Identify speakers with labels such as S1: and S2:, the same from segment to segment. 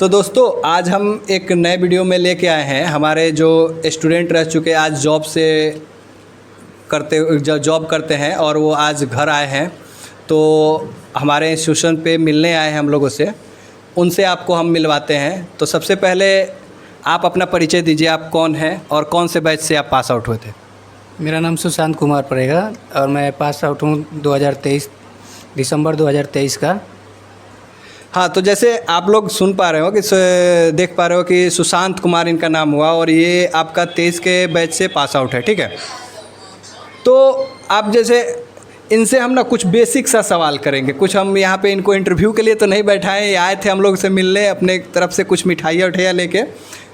S1: तो दोस्तों आज हम एक नए वीडियो में लेके आए हैं। हमारे जो स्टूडेंट रह चुके आज जॉब करते हैं और वो आज घर आए हैं, तो हमारे इंस्टीट्यूशन पे मिलने आए हैं हम लोगों से। उनसे आपको हम मिलवाते हैं। तो सबसे पहले आप अपना परिचय दीजिए, आप कौन हैं और कौन से बैच से आप पास आउट हुए थे?
S2: मेरा नाम सुशांत कुमार पड़ेगा और मैं पास आउट हूँ 2023 दिसंबर 2023 का।
S1: हाँ, तो जैसे आप लोग सुन पा रहे हो कि देख पा रहे हो कि सुशांत कुमार इनका नाम हुआ और ये आपका 23 के बैच से पास आउट है, ठीक है। तो आप जैसे इनसे हम ना कुछ बेसिक सा सवाल करेंगे। कुछ हम यहाँ पे इनको इंटरव्यू के लिए तो नहीं बैठाए, आए थे हम लोग से मिलने अपने तरफ से कुछ मिठाइयाँ उठाइयाँ लेके,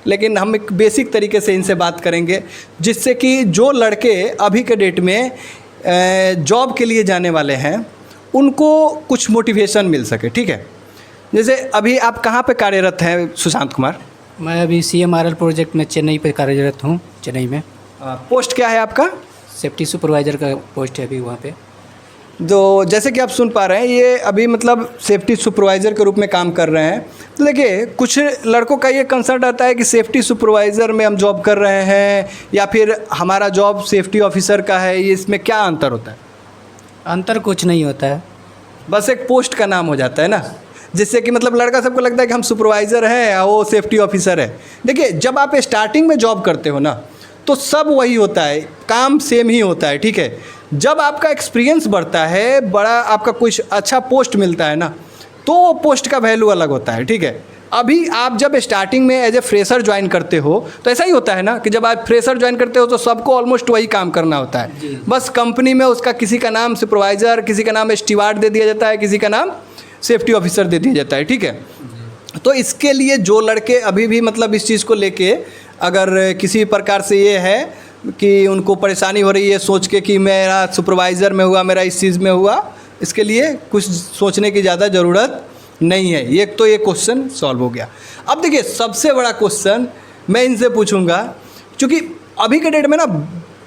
S1: लेकिन हम एक बेसिक तरीके से इनसे बात करेंगे जिससे कि जो लड़के अभी के डेट में जॉब के लिए जाने वाले हैं उनको कुछ मोटिवेशन मिल सके, ठीक है। जैसे अभी आप कहाँ पे कार्यरत हैं सुशांत कुमार?
S2: मैं अभी CMRL प्रोजेक्ट में चेन्नई पे कार्यरत हूँ। चेन्नई में
S1: पोस्ट क्या है आपका?
S2: सेफ्टी सुपरवाइज़र का पोस्ट है अभी वहाँ पे।
S1: तो जैसे कि आप सुन पा रहे हैं ये अभी मतलब सेफ्टी सुपरवाइज़र के रूप में काम कर रहे हैं। तो देखिए, कुछ लड़कों का ये कंसर्न आता है कि सेफ्टी सुपरवाइज़र में हम जॉब कर रहे हैं या फिर हमारा जॉब सेफ्टी ऑफिसर का है, ये इसमें क्या अंतर होता है?
S2: अंतर कुछ नहीं होता है,
S1: बस एक पोस्ट का नाम हो जाता है ना, जिससे कि मतलब लड़का सबको लगता है कि हम सुपरवाइज़र हैं और वो सेफ्टी ऑफिसर है। देखिए, जब आप स्टार्टिंग में जॉब करते हो ना तो सब वही होता है, काम सेम ही होता है, ठीक है। जब आपका एक्सपीरियंस बढ़ता है, बड़ा आपका कुछ अच्छा पोस्ट मिलता है ना, तो वो पोस्ट का वैल्यू अलग होता है, ठीक है। अभी आप जब स्टार्टिंग में एज ए फ्रेशर ज्वाइन करते हो तो ऐसा ही होता है ना कि जब आप फ्रेशर ज्वाइन करते हो तो सबको ऑलमोस्ट वही काम करना होता है। बस कंपनी में उसका किसी का नाम सुपरवाइज़र, किसी का नाम स्टीवार्ड दे दिया जाता है, किसी का नाम सेफ्टी ऑफिसर दे दिया जाता है, ठीक है। तो इसके लिए जो लड़के अभी भी मतलब इस चीज़ को लेके अगर किसी प्रकार से ये है कि उनको परेशानी हो रही है सोच के कि मेरा सुपरवाइज़र में हुआ, मेरा इस चीज़ में हुआ, इसके लिए कुछ सोचने की ज़्यादा ज़रूरत नहीं है। ये तो ये क्वेश्चन सॉल्व हो गया। अब देखिए, सबसे बड़ा क्वेश्चन मैं इनसे पूछूंगा, क्योंकि अभी के डेट में ना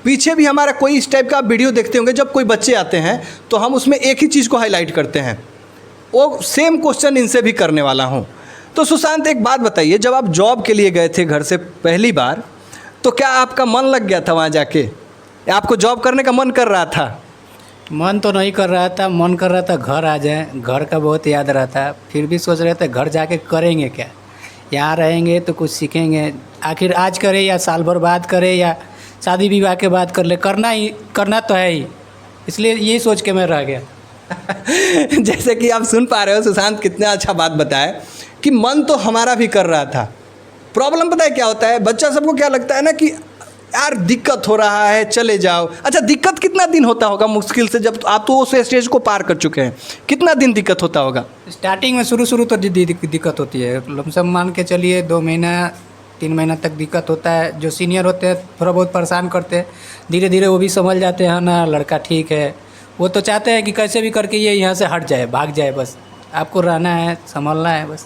S1: पीछे भी हमारा कोई इस टाइप का वीडियो देखते होंगे, जब कोई बच्चे आते हैं तो हम उसमें एक ही चीज़ को हाईलाइट करते हैं। वो सेम क्वेश्चन इनसे भी करने वाला हूँ। तो सुशांत, एक बात बताइए, जब आप जॉब के लिए गए थे घर से पहली बार, तो क्या आपका मन लग गया था वहाँ जाके? आपको जॉब करने का मन कर रहा था?
S2: मन तो नहीं कर रहा था, मन कर रहा था घर आ जाए, घर का बहुत याद रहता है। फिर भी सोच रहे थे घर जाके करेंगे क्या, यहाँ रहेंगे तो कुछ सीखेंगे, आखिर आज करें या साल भर बाद करें या शादी विवाह के बाद कर ले, करना तो है ही, इसलिए यही सोच के मैं रह गया।
S1: जैसे कि आप सुन पा रहे हो सुशांत कितना अच्छा बात बताया कि मन तो हमारा भी कर रहा था। प्रॉब्लम पता है क्या होता है, बच्चा सबको क्या लगता है ना कि यार दिक्कत हो रहा है चले जाओ। अच्छा, दिक्कत कितना दिन होता होगा मुश्किल से, जब आप तो उस स्टेज को पार कर चुके हैं, कितना दिन दिक्कत होता होगा?
S2: स्टार्टिंग में शुरू तो दिक्कत होती है, लमसम मान के चलिए 2 महीना 3 महीना तक दिक्कत होता है। जो सीनियर होते हैं थोड़ा बहुत परेशान करते हैं, धीरे धीरे वो भी समझ जाते हैं ना लड़का ठीक है। वो तो चाहते हैं कि कैसे भी करके ये यहाँ से हट जाए, भाग जाए, बस आपको रहना है, संभलना है बस।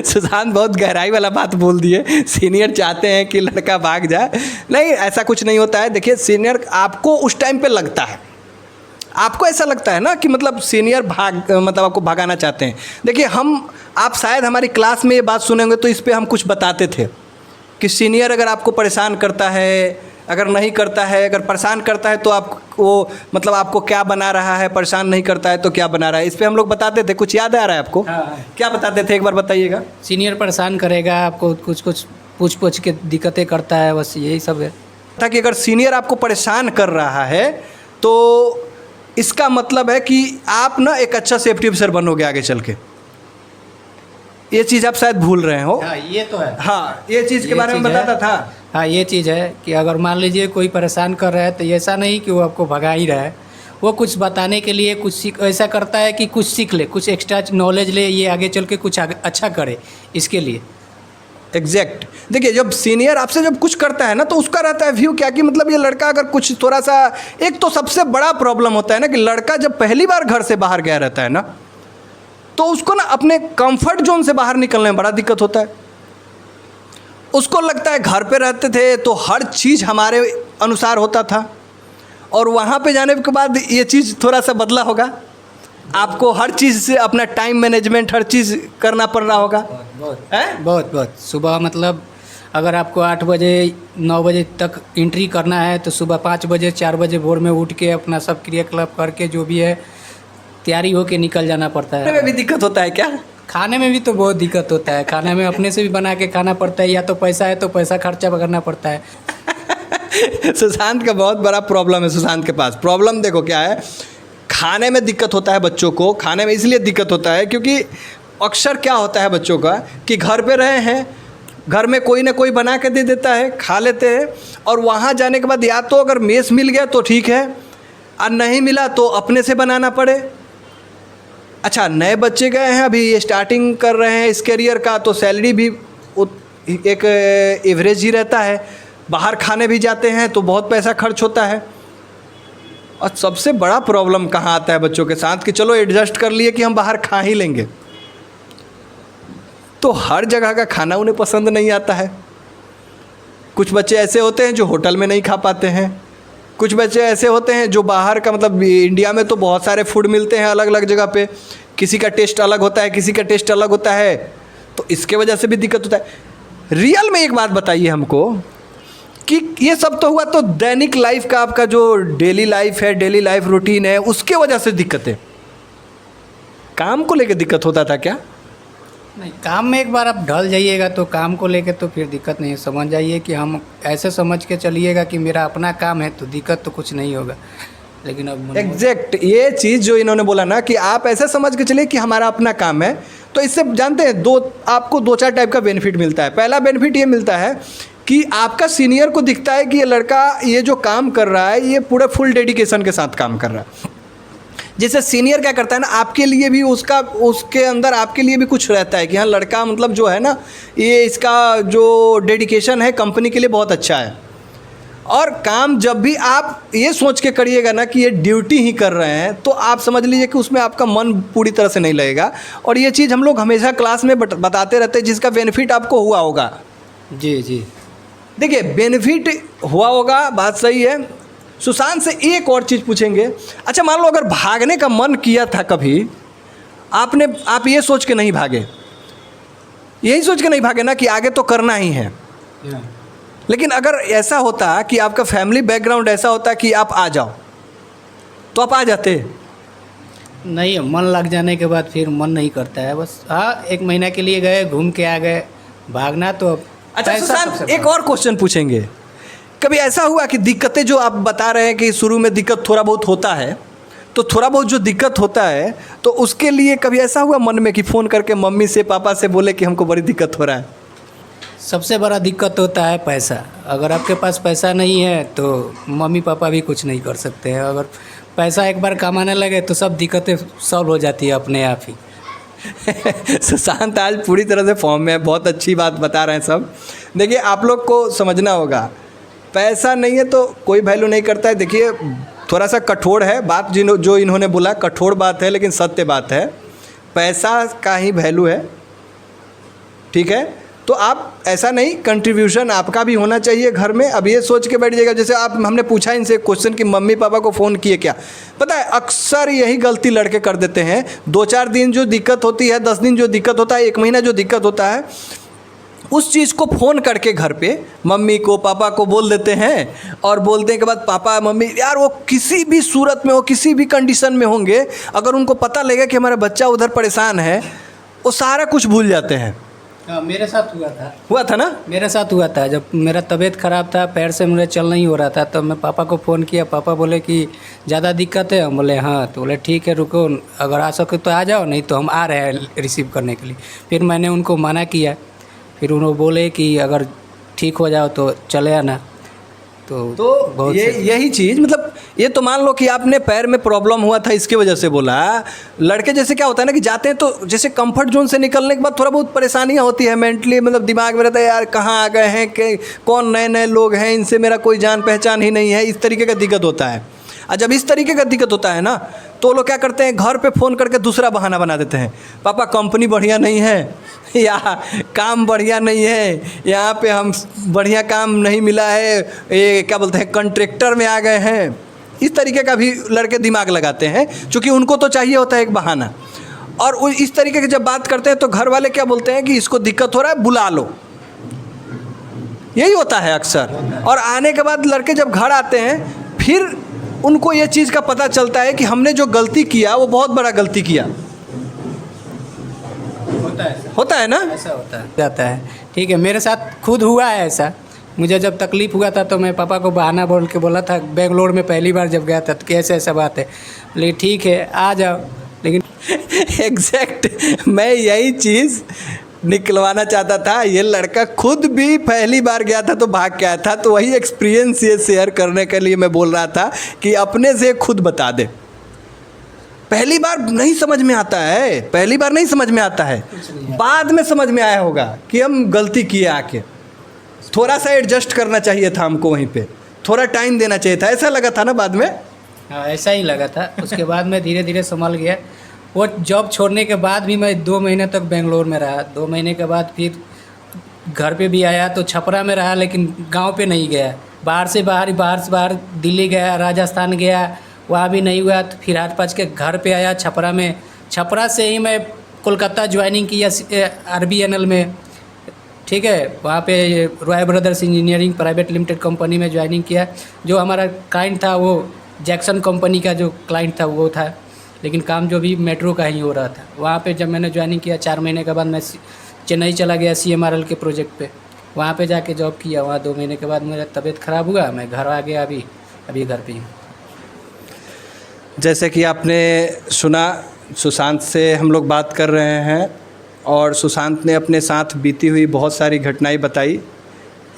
S1: सुशांत बहुत गहराई वाला बात बोल दिए। सीनियर चाहते हैं कि लड़का भाग जाए, नहीं, ऐसा कुछ नहीं होता है। देखिए, सीनियर आपको उस टाइम पे लगता है, आपको ऐसा लगता है ना कि मतलब सीनियर मतलब आपको भगाना चाहते हैं। देखिए, आप शायद हमारी क्लास में ये बात सुनेंगे तो इस पर हम कुछ बताते थे कि सीनियर अगर आपको परेशान करता है, अगर नहीं करता है, अगर परेशान करता है तो आपको मतलब आपको क्या बना रहा है, परेशान नहीं करता है तो क्या बना रहा है, इस पे हम लोग बताते थे। कुछ याद आ रहा है आपको?
S2: हाँ।
S1: क्या बताते थे, एक बार बताइएगा।
S2: सीनियर परेशान करेगा आपको, कुछ पूछ के दिक्कतें करता है, बस यही सब है।
S1: था कि अगर सीनियर आपको परेशान कर रहा है तो इसका मतलब है कि आप ना एक अच्छा सेफ्टी ऑफिसर बनोगे आगे चल के। ये चीज़ आप शायद भूल रहे हो।
S2: हाँ, ये तो है।
S1: हाँ, ये चीज़ के बारे में बताता था।
S2: हाँ, ये चीज़ है कि अगर मान लीजिए कोई परेशान कर रहा है तो ऐसा नहीं कि वो आपको भगा ही रहा है, वो कुछ बताने के लिए कुछ ऐसा करता है कि कुछ सीख ले, कुछ एक्स्ट्रा नॉलेज ले, ये आगे चल के कुछ अच्छा करे इसके लिए।
S1: एग्जैक्ट। देखिए, जब सीनियर आपसे जब कुछ करता है ना तो उसका रहता है व्यू क्या कि मतलब ये लड़का अगर कुछ थोड़ा सा, एक तो सबसे बड़ा प्रॉब्लम होता है ना कि लड़का जब पहली बार घर से बाहर गया रहता है ना तो उसको ना अपने कंफर्ट जोन से बाहर निकलने में बड़ा दिक्कत होता है। उसको लगता है घर पे रहते थे तो हर चीज़ हमारे अनुसार होता था और वहाँ पे जाने के बाद ये चीज़ थोड़ा सा बदला होगा। आपको हर चीज़ से अपना टाइम मैनेजमेंट हर चीज़ करना पड़ रहा होगा।
S2: बहुत सुबह मतलब अगर आपको 8 बजे 9 बजे तक एंट्री करना है तो सुबह 5 बजे 4 बजे भोर में उठ के अपना सब क्रियाकलाप करके जो भी है तैयारी होके निकल जाना पड़ता है।
S1: खाने में भी दिक्कत होता है क्या?
S2: खाने में भी तो बहुत दिक्कत होता है। खाने में अपने से भी बना के खाना पड़ता है, या तो पैसा है तो पैसा खर्चा करना पड़ता है।
S1: सुशांत का बहुत बड़ा प्रॉब्लम है। सुशांत के पास प्रॉब्लम देखो क्या है, खाने में दिक्कत होता है बच्चों को। खाने में इसलिए दिक्कत होता है क्योंकि अक्सर क्या होता है बच्चों का कि घर पे रहे हैं, घर में कोई ना कोई बना के दे देता है, खा लेते हैं, और वहाँ जाने के बाद या तो अगर मेस मिल गया तो ठीक है, और नहीं मिला तो अपने से बनाना पड़े। अच्छा, नए बच्चे गए हैं, अभी ये स्टार्टिंग कर रहे हैं इस करियर का, तो सैलरी भी एक एवरेज ही रहता है। बाहर खाने भी जाते हैं तो बहुत पैसा खर्च होता है। और सबसे बड़ा प्रॉब्लम कहाँ आता है बच्चों के साथ कि चलो एडजस्ट कर लिए कि हम बाहर खा ही लेंगे, तो हर जगह का खाना उन्हें पसंद नहीं आता है। कुछ बच्चे ऐसे होते हैं जो होटल में नहीं खा पाते हैं, कुछ बच्चे ऐसे होते हैं जो बाहर का, मतलब इंडिया में तो बहुत सारे फूड मिलते हैं अलग अलग जगह पे, किसी का टेस्ट अलग होता है, किसी का टेस्ट अलग होता है, तो इसके वजह से भी दिक्कत होता है। रियल में एक बात बताइए हमको कि ये सब तो हुआ तो दैनिक लाइफ का, आपका जो डेली लाइफ है, डेली लाइफ रूटीन है, उसके वजह से दिक्कत है। काम को लेकर दिक्कत होता था क्या?
S2: नहीं, काम में एक बार आप ढल जाइएगा तो काम को लेके तो फिर दिक्कत नहीं है। समझ जाइए कि हम ऐसे समझ के चलिएगा कि मेरा अपना काम है तो दिक्कत तो कुछ नहीं होगा। लेकिन अब
S1: एग्जैक्ट ये चीज़ जो इन्होंने बोला ना कि आप ऐसे समझ के चलिए कि हमारा अपना काम है, तो इससे जानते हैं आपको 2-4 टाइप का बेनिफिट मिलता है। पहला बेनिफिट ये मिलता है कि आपका सीनियर को दिखता है कि ये लड़का ये जो काम कर रहा है ये पूरे फुल डेडिकेशन के साथ काम कर रहा है। जैसे सीनियर क्या करता है ना, आपके लिए भी उसके अंदर आपके लिए भी कुछ रहता है कि हाँ लड़का मतलब जो है ना, ये इसका जो डेडिकेशन है कंपनी के लिए बहुत अच्छा है। और काम जब भी आप ये सोच के करिएगा ना कि ये ड्यूटी ही कर रहे हैं, तो आप समझ लीजिए कि उसमें आपका मन पूरी तरह से नहीं लगेगा। और ये चीज़ हम लोग हमेशा क्लास में बताते रहते हैं, जिसका बेनिफिट आपको हुआ होगा।
S2: जी जी,
S1: देखिए बेनिफिट हुआ होगा, बात सही है। सुशांत से एक और चीज़ पूछेंगे। अच्छा, मान लो अगर भागने का मन किया था कभी, आप ये सोच के नहीं भागे, यही सोच के नहीं भागे ना कि आगे तो करना ही है, लेकिन अगर ऐसा होता कि आपका फैमिली बैकग्राउंड ऐसा होता कि आप आ जाओ, तो आप आ जाते?
S2: नहीं, मन लग जाने के बाद फिर मन नहीं करता है। बस हाँ, 1 महीना के लिए गए, घूम के आ गए, भागना तो।
S1: अच्छा सुशांत, एक और क्वेश्चन पूछेंगे। कभी ऐसा हुआ कि दिक्कतें जो आप बता रहे हैं कि शुरू में दिक्कत थोड़ा बहुत होता है, तो थोड़ा बहुत जो दिक्कत होता है तो उसके लिए कभी ऐसा हुआ मन में कि फ़ोन करके मम्मी से पापा से बोले कि हमको बड़ी दिक्कत हो रहा है?
S2: सबसे बड़ा दिक्कत होता है पैसा। अगर आपके पास पैसा नहीं है तो मम्मी पापा भी कुछ नहीं कर सकते हैं। अगर पैसा एक बार कमाने लगे तो सब दिक्कतें सॉल्व हो जाती है अपने आप ही।
S1: सुशांत आज पूरी तरह से फॉर्म में है, बहुत अच्छी बात बता रहे हैं सब। देखिए आप लोग को समझना होगा, पैसा नहीं है तो कोई वैल्यू नहीं करता है। देखिए थोड़ा सा कठोर है बात जो इन्होंने बोला, कठोर बात है लेकिन सत्य बात है। पैसा का ही वैल्यू है, ठीक है? तो आप ऐसा नहीं, कंट्रीब्यूशन आपका भी होना चाहिए घर में। अब ये सोच के बैठ जाएगा, जैसे हमने पूछा इनसे क्वेश्चन कि मम्मी पापा को फ़ोन किए क्या, पता है अक्सर यही गलती लड़के कर देते हैं। 2-4 दिन जो दिक्कत होती है, 10 दिन जो दिक्कत होता है, 1 महीना जो दिक्कत होता है, उस चीज़ को फ़ोन करके घर पे मम्मी को पापा को बोल देते हैं, और बोलने के बाद पापा मम्मी यार वो किसी भी सूरत में हो, किसी भी कंडीशन में होंगे, अगर उनको पता लगे कि हमारा बच्चा उधर परेशान है, वो सारा कुछ भूल जाते हैं।
S2: मेरे साथ हुआ था
S1: ना?
S2: मेरे साथ हुआ था। जब मेरा तबीयत ख़राब था, पैर से मेरा चल नहीं हो रहा था, तो मैं पापा को फ़ोन किया। पापा बोले कि ज़्यादा दिक्कत है? हम बोले हाँ। तो बोले ठीक है रुको, अगर आ सके तो आ जाओ, नहीं तो हम आ रहे हैं रिसीव करने के लिए। फिर मैंने उनको मना किया, फिर उन्होंने बोले कि अगर ठीक हो जाओ तो चले आना। तो
S1: यही चीज़, मतलब ये तो मान लो कि आपने पैर में प्रॉब्लम हुआ था इसके वजह से बोला। लड़के जैसे क्या होता है ना कि जाते हैं तो जैसे कंफर्ट जोन से निकलने के बाद थोड़ा बहुत परेशानियां होती है मेंटली, मतलब दिमाग में रहता है यार कहाँ आ गए हैं, कि कौन नए नए लोग हैं, इनसे मेरा कोई जान पहचान ही नहीं है, इस तरीके का दिक्कत होता है। और जब इस तरीके का दिक्कत होता है ना, तो लोग क्या करते हैं, घर पे फ़ोन करके दूसरा बहाना बना देते हैं। पापा कंपनी बढ़िया नहीं है, या काम बढ़िया नहीं है, यहाँ पे हम बढ़िया काम नहीं मिला है, ये क्या बोलते हैं कॉन्ट्रैक्टर में आ गए हैं, इस तरीके का भी लड़के दिमाग लगाते हैं, क्योंकि उनको तो चाहिए होता है एक बहाना। और वो इस तरीके की जब बात करते हैं तो घर वाले क्या बोलते हैं कि इसको दिक्कत हो रहा है, बुला लो। यही होता है अक्सर। और आने के बाद लड़के जब घर आते हैं फिर उनको ये चीज़ का पता चलता है कि हमने जो गलती किया वो बहुत बड़ा गलती किया। होता है ना,
S2: ऐसा होता है जाता है। ठीक है, मेरे साथ खुद हुआ है ऐसा। मुझे जब तकलीफ़ हुआ था तो मैं पापा को बहाना बोल के बोला था, बेंगलोर में पहली बार जब गया था तो कैसे ऐसा बात है, लेकिन ठीक है आ जाओ। लेकिन
S1: एग्जैक्ट मैं यही चीज़ निकलवाना चाहता था। ये लड़का खुद भी पहली बार गया था तो भाग के आया था, तो वही एक्सपीरियंस ये शेयर करने के लिए मैं बोल रहा था कि अपने से खुद बता दे। पहली बार नहीं समझ में आता है, पहली बार नहीं समझ में आता है, बाद में समझ में आया होगा कि हम गलती किए आके। थोड़ा सा एडजस्ट करना चाहिए था हमको, वहीं पे थोड़ा टाइम देना चाहिए था, ऐसा लगा था ना बाद में।
S2: हाँ, ऐसा ही लगा था। उसके बाद मैं धीरे धीरे संभल गया। वो जॉब छोड़ने के बाद भी मैं 2 महीने तक बेंगलोर में रहा। 2 महीने के बाद फिर घर पे भी आया तो छपरा में रहा, लेकिन गांव पे नहीं गया। बाहर से बाहर दिल्ली गया, राजस्थान गया, वहाँ भी नहीं हुआ। तो फिर हाथ पाँच के घर पे आया छपरा में। छपरा से ही मैं कोलकाता ज्वाइनिंग किया RBNL में। ठीक है, वहाँ पे Roy brothers engineering private limited company में ज्वाइनिंग किया। जो हमारा क्लाइंट था वो जैक्सन कंपनी का जो क्लाइंट था वो था, लेकिन काम जो भी मेट्रो का ही हो रहा था। वहाँ पे जब मैंने ज्वाइनिंग किया 4 महीने के बाद मैं चेन्नई चला गया CMRL के प्रोजेक्ट पे। वहाँ पे जाके जॉब किया। वहाँ 2 महीने के बाद मेरा तबीयत ख़राब हुआ, मैं घर आ गया। अभी घर पे ही हूँ।
S1: जैसे कि आपने सुना, सुशांत से हम लोग बात कर रहे हैं और सुशांत ने अपने साथ बीती हुई बहुत सारी घटनाएं बताई।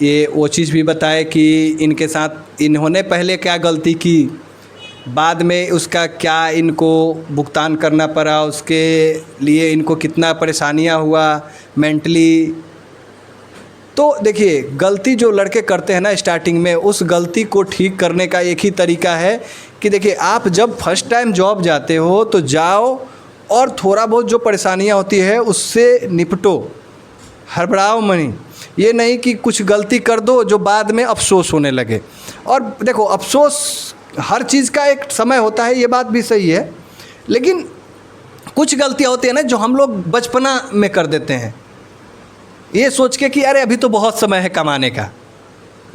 S1: ये वो चीज़ भी बताए कि इनके साथ इन्होंने पहले क्या गलती की, बाद में उसका क्या इनको भुगतान करना पड़ा, उसके लिए इनको कितना परेशानियां हुआ मेंटली। तो देखिए, गलती जो लड़के करते हैं ना स्टार्टिंग में, उस गलती को ठीक करने का एक ही तरीका है कि देखिए, आप जब फर्स्ट टाइम जॉब जाते हो तो जाओ और थोड़ा बहुत जो परेशानियां होती है उससे निपटो, हड़बड़ाओ नहीं। ये नहीं कि कुछ गलती कर दो जो बाद में अफसोस होने लगे। और देखो, अफसोस हर चीज़ का एक समय होता है, ये बात भी सही है, लेकिन कुछ गलतियां होती है ना जो हम लोग बचपना में कर देते हैं, ये सोच के कि अरे अभी तो बहुत समय है कमाने का।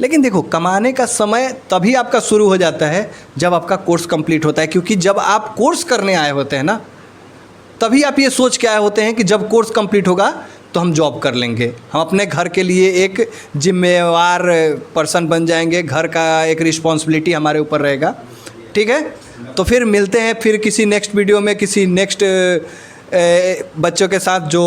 S1: लेकिन देखो, कमाने का समय तभी आपका शुरू हो जाता है जब आपका कोर्स कंप्लीट होता है, क्योंकि जब आप कोर्स करने आए होते हैं ना, तभी आप ये सोच के आए होते हैं कि जब कोर्स कंप्लीट होगा तो हम जॉब कर लेंगे, हम अपने घर के लिए एक जिम्मेवार पर्सन बन जाएंगे, घर का एक रिस्पॉन्सिबिलिटी हमारे ऊपर रहेगा। ठीक है, तो फिर मिलते हैं फिर किसी नेक्स्ट वीडियो में, किसी नेक्स्ट बच्चों के साथ जो